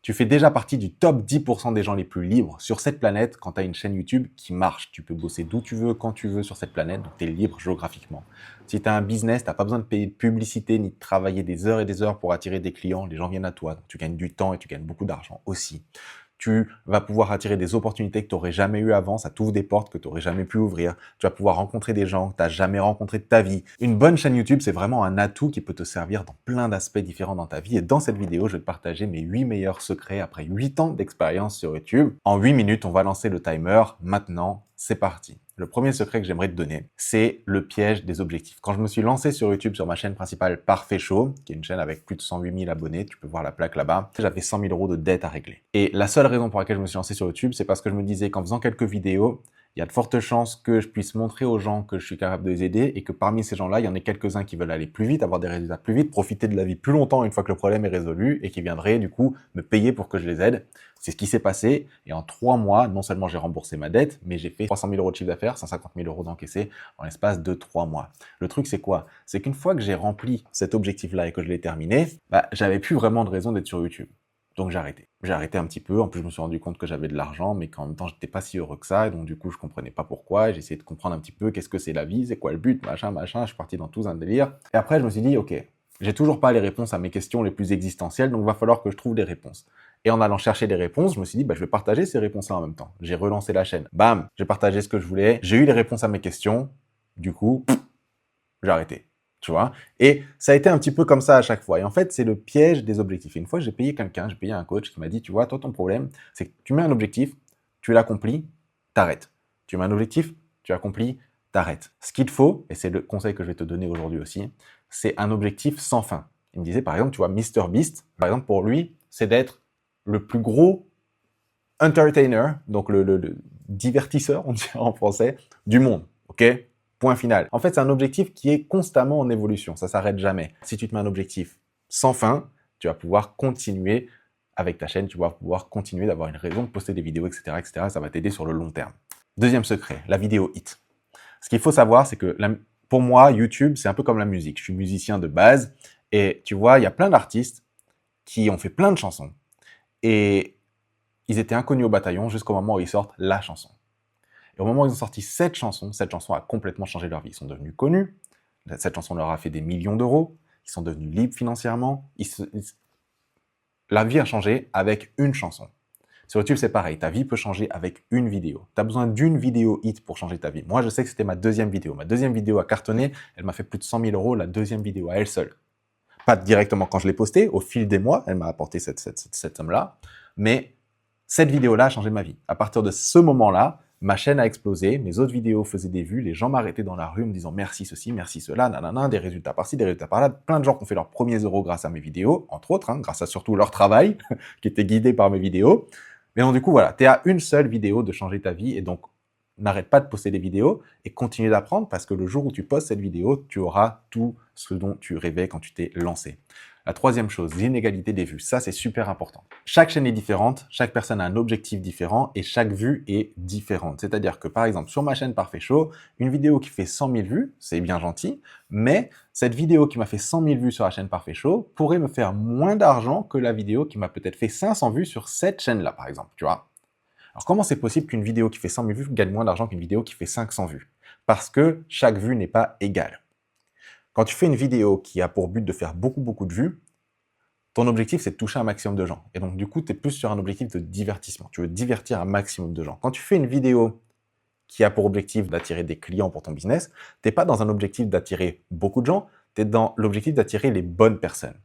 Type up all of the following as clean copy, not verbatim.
Tu fais déjà partie du top 10% des gens les plus libres sur cette planète quand tu as une chaîne YouTube qui marche. Tu peux bosser d'où tu veux, quand tu veux sur cette planète, donc tu es libre géographiquement. Si tu as un business, tu n'as pas besoin de payer de publicité ni de travailler des heures et des heures pour attirer des clients. Les gens viennent à toi, donc tu gagnes du temps et tu gagnes beaucoup d'argent aussi. Tu vas pouvoir attirer des opportunités que tu n'aurais jamais eues avant, ça t'ouvre des portes que tu n'aurais jamais pu ouvrir. Tu vas pouvoir rencontrer des gens que tu n'as jamais rencontrés de ta vie. Une bonne chaîne YouTube, c'est vraiment un atout qui peut te servir dans plein d'aspects différents dans ta vie. Et dans cette vidéo, je vais te partager mes 8 meilleurs secrets après 8 ans d'expérience sur YouTube. En 8 minutes, on va lancer le timer. Maintenant, c'est parti. Le premier secret que j'aimerais te donner, c'est le piège des objectifs. Quand je me suis lancé sur YouTube sur ma chaîne principale Parfait Show, qui est une chaîne avec plus de 108 000 abonnés, tu peux voir la plaque là-bas, j'avais 100 000 euros de dette à régler. Et la seule raison pour laquelle je me suis lancé sur YouTube, c'est parce que je me disais qu'en faisant quelques vidéos, il y a de fortes chances que je puisse montrer aux gens que je suis capable de les aider et que parmi ces gens-là, il y en ait quelques-uns qui veulent aller plus vite, avoir des résultats plus vite, profiter de la vie plus longtemps une fois que le problème est résolu et qui viendraient du coup me payer pour que je les aide. C'est ce qui s'est passé et en 3 mois, non seulement j'ai remboursé ma dette, mais j'ai fait 300 000 euros de chiffre d'affaires, 150 000 euros d'encaissé en l'espace de 3 mois. Le truc, c'est quoi? C'est qu'une fois que j'ai rempli cet objectif-là et que je l'ai terminé, j'avais plus vraiment de raison d'être sur YouTube. Donc j'ai arrêté. J'ai arrêté un petit peu, en plus je me suis rendu compte que j'avais de l'argent, mais qu'en même temps j'étais pas si heureux que ça, et donc du coup je comprenais pas pourquoi, j'ai essayé de comprendre un petit peu qu'est-ce que c'est la vie, c'est quoi le but, machin, je suis parti dans tout un délire. Et après je me suis dit, ok, j'ai toujours pas les réponses à mes questions les plus existentielles, donc il va falloir que je trouve des réponses. Et en allant chercher des réponses, je me suis dit, je vais partager ces réponses-là en même temps. J'ai relancé la chaîne, bam, j'ai partagé ce que je voulais, j'ai eu les réponses à mes questions, du coup, j'ai arrêté. Tu vois. Et ça a été un petit peu comme ça à chaque fois. Et en fait, c'est le piège des objectifs. Et une fois, j'ai payé quelqu'un, j'ai payé un coach qui m'a dit, tu vois, toi, ton problème, c'est que tu mets un objectif, tu l'accomplis, t'arrêtes. Tu mets un objectif, tu accomplis, t'arrêtes. Ce qu'il te faut, et c'est le conseil que je vais te donner aujourd'hui aussi, c'est un objectif sans fin. Il me disait, par exemple, tu vois, MrBeast, par exemple, pour lui, c'est d'être le plus gros entertainer, donc le divertisseur, on dirait en français, du monde. OK ? Point final. En fait, c'est un objectif qui est constamment en évolution. Ça s'arrête jamais. Si tu te mets un objectif sans fin, tu vas pouvoir continuer avec ta chaîne, tu vas pouvoir continuer d'avoir une raison de poster des vidéos, etc., etc. Ça va t'aider sur le long terme. Deuxième secret, la vidéo hit. Ce qu'il faut savoir, c'est que pour moi, YouTube, c'est un peu comme la musique. Je suis musicien de base et tu vois, il y a plein d'artistes qui ont fait plein de chansons et ils étaient inconnus au bataillon jusqu'au moment où ils sortent la chanson. Et au moment où ils ont sorti cette chanson a complètement changé leur vie. Ils sont devenus connus, cette chanson leur a fait des millions d'euros, ils sont devenus libres financièrement, la vie a changé avec une chanson. Sur YouTube, c'est pareil, ta vie peut changer avec une vidéo. Tu as besoin d'une vidéo hit pour changer ta vie. Moi, je sais que c'était ma deuxième vidéo. Ma deuxième vidéo a cartonné, elle m'a fait plus de 100 000 euros, la deuxième vidéo à elle seule. Pas directement quand je l'ai postée, au fil des mois, elle m'a apporté cette somme-là, mais cette vidéo-là a changé ma vie. À partir de ce moment-là, ma chaîne a explosé, mes autres vidéos faisaient des vues, les gens m'arrêtaient dans la rue en me disant merci ceci, merci cela, nanana, des résultats par-ci, des résultats par-là. Plein de gens qui ont fait leurs premiers euros grâce à mes vidéos, entre autres, grâce à surtout leur travail, qui était guidé par mes vidéos. Mais donc du coup, voilà, tu es à une seule vidéo de changer ta vie et donc n'arrête pas de poster des vidéos et continue d'apprendre parce que le jour où tu postes cette vidéo, tu auras tout ce dont tu rêvais quand tu t'es lancé. La troisième chose, l'inégalité des vues. Ça, c'est super important. Chaque chaîne est différente, chaque personne a un objectif différent et chaque vue est différente. C'est-à-dire que, par exemple, sur ma chaîne Parfait Show, une vidéo qui fait 100 000 vues, c'est bien gentil, mais cette vidéo qui m'a fait 100 000 vues sur la chaîne Parfait Show pourrait me faire moins d'argent que la vidéo qui m'a peut-être fait 500 vues sur cette chaîne-là, par exemple, tu vois. Alors, comment c'est possible qu'une vidéo qui fait 100 000 vues gagne moins d'argent qu'une vidéo qui fait 500 vues? Parce que chaque vue n'est pas égale. Quand tu fais une vidéo qui a pour but de faire beaucoup de vues, ton objectif, c'est de toucher un maximum de gens. Et donc, du coup, tu es plus sur un objectif de divertissement. Tu veux divertir un maximum de gens. Quand tu fais une vidéo qui a pour objectif d'attirer des clients pour ton business, tu n'es pas dans un objectif d'attirer beaucoup de gens, tu es dans l'objectif d'attirer les bonnes personnes.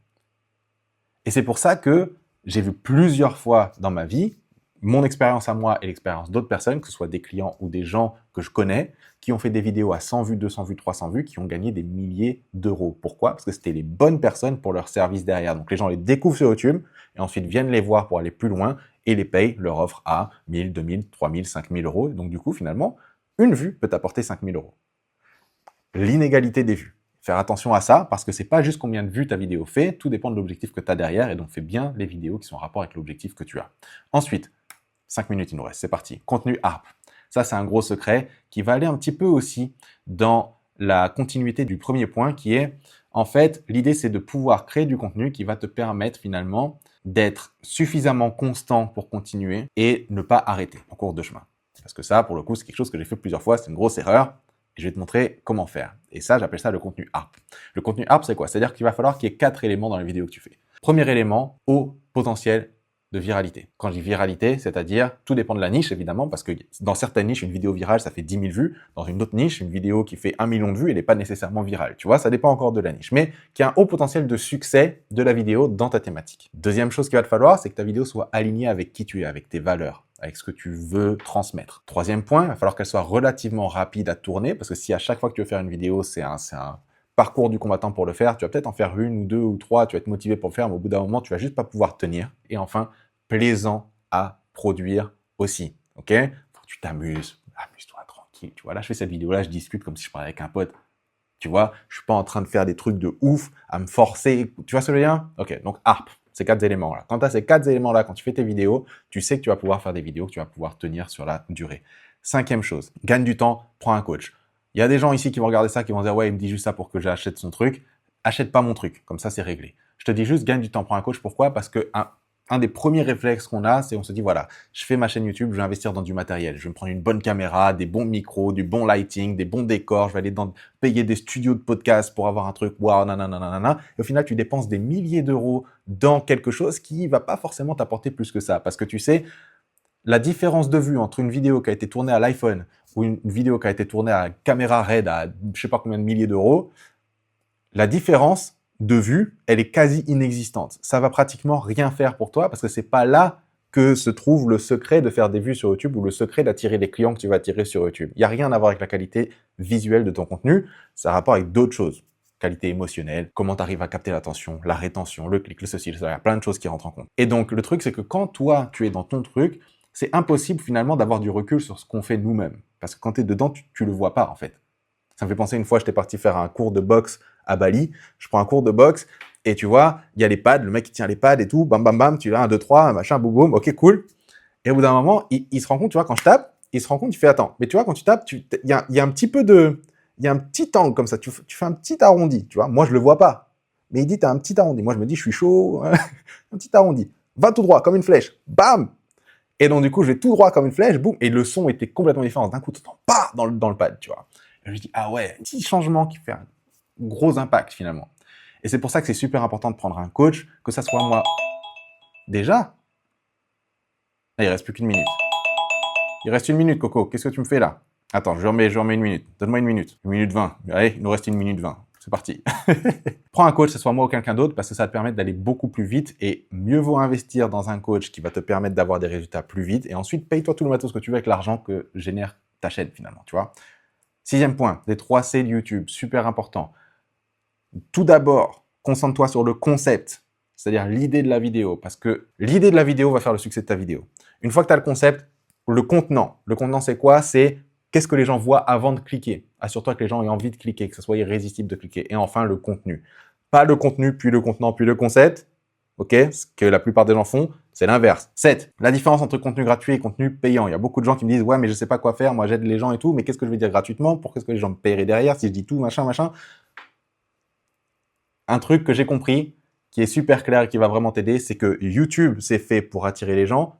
Et c'est pour ça que j'ai vu plusieurs fois dans ma vie mon expérience à moi et l'expérience d'autres personnes, que ce soit des clients ou des gens que je connais, qui ont fait des vidéos à 100 vues, 200 vues, 300 vues, qui ont gagné des milliers d'euros. Pourquoi? Parce que c'était les bonnes personnes pour leur service derrière. Donc les gens les découvrent sur YouTube et ensuite viennent les voir pour aller plus loin et les payent leur offre à 1000, 2000, 3000, 5000 euros. Et donc du coup, finalement, une vue peut t'apporter 5000 euros. L'inégalité des vues. Faire attention à ça parce que c'est pas juste combien de vues ta vidéo fait, tout dépend de l'objectif que tu as derrière et donc fais bien les vidéos qui sont en rapport avec l'objectif que tu as. Ensuite, 5 minutes il nous reste, c'est parti. Contenu ARP. Ça, c'est un gros secret qui va aller un petit peu aussi dans la continuité du premier point qui est, en fait, l'idée, c'est de pouvoir créer du contenu qui va te permettre finalement d'être suffisamment constant pour continuer et ne pas arrêter en cours de chemin. Parce que ça, pour le coup, c'est quelque chose que j'ai fait plusieurs fois, c'est une grosse erreur. Et je vais te montrer comment faire. Et ça, j'appelle ça le contenu ARP. Le contenu ARP, c'est quoi? C'est-à-dire qu'il va falloir qu'il y ait 4 éléments dans la vidéo que tu fais. Premier élément, haut potentiel de viralité. Quand je dis viralité, c'est-à-dire, tout dépend de la niche, évidemment, parce que dans certaines niches, une vidéo virale, ça fait 10 000 vues. Dans une autre niche, une vidéo qui fait 1 million de vues, elle n'est pas nécessairement virale. Tu vois, ça dépend encore de la niche. Mais qu'il y a un haut potentiel de succès de la vidéo dans ta thématique. Deuxième chose qu'il va te falloir, c'est que ta vidéo soit alignée avec qui tu es, avec tes valeurs, avec ce que tu veux transmettre. Troisième point, il va falloir qu'elle soit relativement rapide à tourner, parce que si à chaque fois que tu veux faire une vidéo, c'est un parcours du combattant pour le faire, tu vas peut-être en faire une ou deux ou trois, tu vas être motivé pour le faire, mais au bout d'un moment, tu vas juste pas pouvoir tenir. Et enfin, plaisant à produire aussi, ok? Faut que tu t'amuses, amuse-toi tranquille, tu vois. Là, je fais cette vidéo-là, je discute comme si je parlais avec un pote, tu vois. Je suis pas en train de faire des trucs de ouf, à me forcer, tu vois ce que je veux dire? Ok, donc ARP, ces 4 éléments-là. Quand tu as ces 4 éléments-là, quand tu fais tes vidéos, tu sais que tu vas pouvoir faire des vidéos, que tu vas pouvoir tenir sur la durée. Cinquième chose, gagne du temps, prends un coach. Il y a des gens ici qui vont regarder ça, qui vont dire « Ouais, il me dit juste ça pour que j'achète son truc. » Achète pas mon truc, comme ça c'est réglé. Je te dis juste, gagne du temps, prends un coach. Pourquoi? Parce que un des premiers réflexes qu'on a, c'est on se dit, voilà, je fais ma chaîne YouTube, je vais investir dans du matériel. Je vais me prendre une bonne caméra, des bons micros, du bon lighting, des bons décors. Je vais aller payer des studios de podcast pour avoir un truc, waouh, nanana. Et au final, tu dépenses des milliers d'euros dans quelque chose qui va pas forcément t'apporter plus que ça. Parce que tu sais, la différence de vue entre une vidéo qui a été tournée à l'iPhone ou une vidéo qui a été tournée à caméra RED à je sais pas combien de milliers d'euros, la différence de vue, elle est quasi inexistante. Ça va pratiquement rien faire pour toi parce que c'est pas là que se trouve le secret de faire des vues sur YouTube ou le secret d'attirer les clients que tu vas attirer sur YouTube. Il n'y a rien à voir avec la qualité visuelle de ton contenu, ça a rapport avec d'autres choses. Qualité émotionnelle, comment tu arrives à capter l'attention, la rétention, le clic, le ceci, le cela, il y a plein de choses qui rentrent en compte. Et donc, le truc, c'est que quand toi, tu es dans ton truc, c'est impossible finalement d'avoir du recul sur ce qu'on fait nous-mêmes. Parce que quand tu es dedans, tu le vois pas en fait. Ça me fait penser, une fois, j'étais parti faire un cours de boxe à Bali. Je prends un cours de boxe et tu vois, il y a les pads, le mec qui tient les pads et tout, bam, bam, bam, tu as 1, 2, 3, machin, boum, boum, ok, cool. Et au bout d'un moment, il se rend compte, tu vois, quand je tape, il se rend compte, il fait, attends, mais tu vois, quand tu tapes, il y a un petit peu il y a un petit angle comme ça, tu fais un petit arrondi, tu vois. Moi, je le vois pas. Mais il dit, tu as un petit arrondi. Moi, je me dis, je suis chaud, un petit arrondi. Va tout droit, comme une flèche. Bam! Et donc, du coup, je vais tout droit comme une flèche, boum, et le son était complètement différent. D'un coup, tu entends pas dans le pad, tu vois. Et je me dis, ah ouais, petit changement qui fait un gros impact finalement. Et c'est pour ça que c'est super important de prendre un coach, que ça soit moi. Déjà? Là, il reste plus qu'une minute. Il reste une minute, Coco. Qu'est-ce que tu me fais là? Attends, je remets une minute. Donne-moi une minute. Une minute 20. Allez, il nous reste une minute 20. C'est parti. Prends un coach, que ce soit moi ou quelqu'un d'autre, parce que ça va te permettre d'aller beaucoup plus vite et mieux vaut investir dans un coach qui va te permettre d'avoir des résultats plus vite et ensuite paye-toi tout le matos que tu veux avec l'argent que génère ta chaîne finalement, tu vois. Sixième point, les 3 C de YouTube, super important. Tout d'abord, concentre-toi sur le concept, c'est-à-dire l'idée de la vidéo, parce que l'idée de la vidéo va faire le succès de ta vidéo. Une fois que tu as le concept, le contenant. Le contenant, c'est quoi? C'est qu'est-ce que les gens voient avant de cliquer. Assure-toi que les gens aient envie de cliquer, que ce soit irrésistible de cliquer. Et enfin, le contenu. Pas le contenu, puis le contenant, puis le concept. Ok? Ce que la plupart des gens font, c'est l'inverse. 7. La différence entre contenu gratuit et contenu payant. Il y a beaucoup de gens qui me disent « Ouais, mais je sais pas quoi faire, moi j'aide les gens et tout, mais qu'est-ce que je vais dire gratuitement? Pourquoi est-ce que les gens me paieraient derrière si je dis tout, machin, machin ?» Un truc que j'ai compris, qui est super clair et qui va vraiment t'aider, c'est que YouTube, c'est fait pour attirer les gens.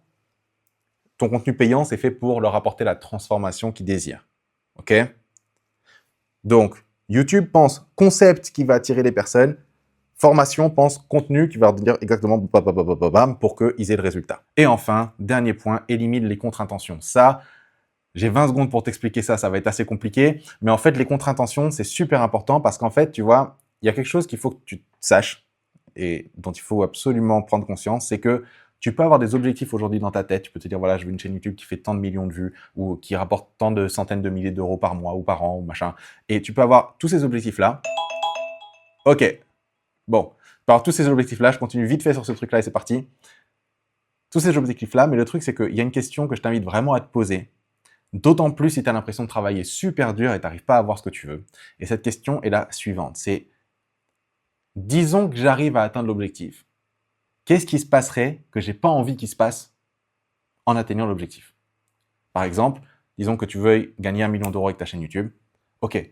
Ton contenu payant, c'est fait pour leur apporter la transformation qu'ils désirent. OK? Donc, YouTube pense concept qui va attirer les personnes. Formation pense contenu qui va leur dire exactement bam pour qu'ils aient le résultat. Et enfin, dernier point, élimine les contre-intentions. Ça, j'ai 20 secondes pour t'expliquer ça, ça va être assez compliqué. Mais en fait, les contre-intentions, c'est super important parce qu'en fait, tu vois, il y a quelque chose qu'il faut que tu saches et dont il faut absolument prendre conscience, c'est que tu peux avoir des objectifs aujourd'hui dans ta tête. Tu peux te dire, voilà, je veux une chaîne YouTube qui fait tant de millions de vues ou qui rapporte tant de centaines de milliers d'euros par mois ou par an ou machin. Et tu peux avoir tous ces objectifs-là. Ok, bon. Alors, tous ces objectifs-là, je continue vite fait sur ce truc-là et c'est parti. Tous ces objectifs-là, mais le truc, c'est qu'il y a une question que je t'invite vraiment à te poser. D'autant plus si tu as l'impression de travailler super dur et tu n'arrives pas à avoir ce que tu veux. Et cette question est la suivante. C'est, disons que j'arrive à atteindre l'objectif. Qu'est-ce qui se passerait que j'ai pas envie qu'il se passe en atteignant l'objectif? Par exemple, disons que tu veuilles gagner 1 million d'euros avec ta chaîne YouTube. Ok,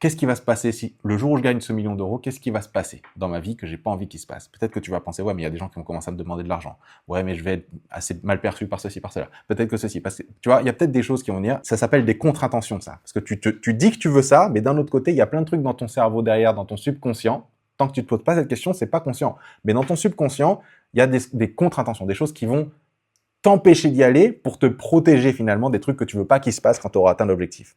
qu'est-ce qui va se passer si le jour où je gagne ce million d'euros, qu'est-ce qui va se passer dans ma vie que j'ai pas envie qu'il se passe? Peut-être que tu vas penser, ouais, mais il y a des gens qui vont commencer à me demander de l'argent. Ouais, mais je vais être assez mal perçu par ceci, par cela. Peut-être que ceci, parce que, tu vois, il y a peut-être des choses qui vont venir. Ça s'appelle des contre-intentions, ça. Parce que tu dis que tu veux ça, mais d'un autre côté, il y a plein de trucs dans ton cerveau derrière, dans ton subconscient. Tant que tu te poses pas cette question, c'est pas conscient. Mais dans ton subconscient, il y a des contre-intentions, des choses qui vont t'empêcher d'y aller pour te protéger finalement des trucs que tu veux pas qu'ils se passent quand tu auras atteint l'objectif.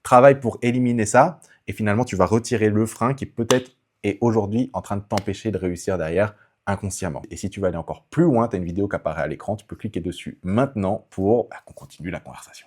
Travaille pour éliminer ça et finalement tu vas retirer le frein qui peut-être est aujourd'hui en train de t'empêcher de réussir derrière inconsciemment. Et si tu veux aller encore plus loin, tu as une vidéo qui apparaît à l'écran, tu peux cliquer dessus maintenant pour qu'on continue la conversation.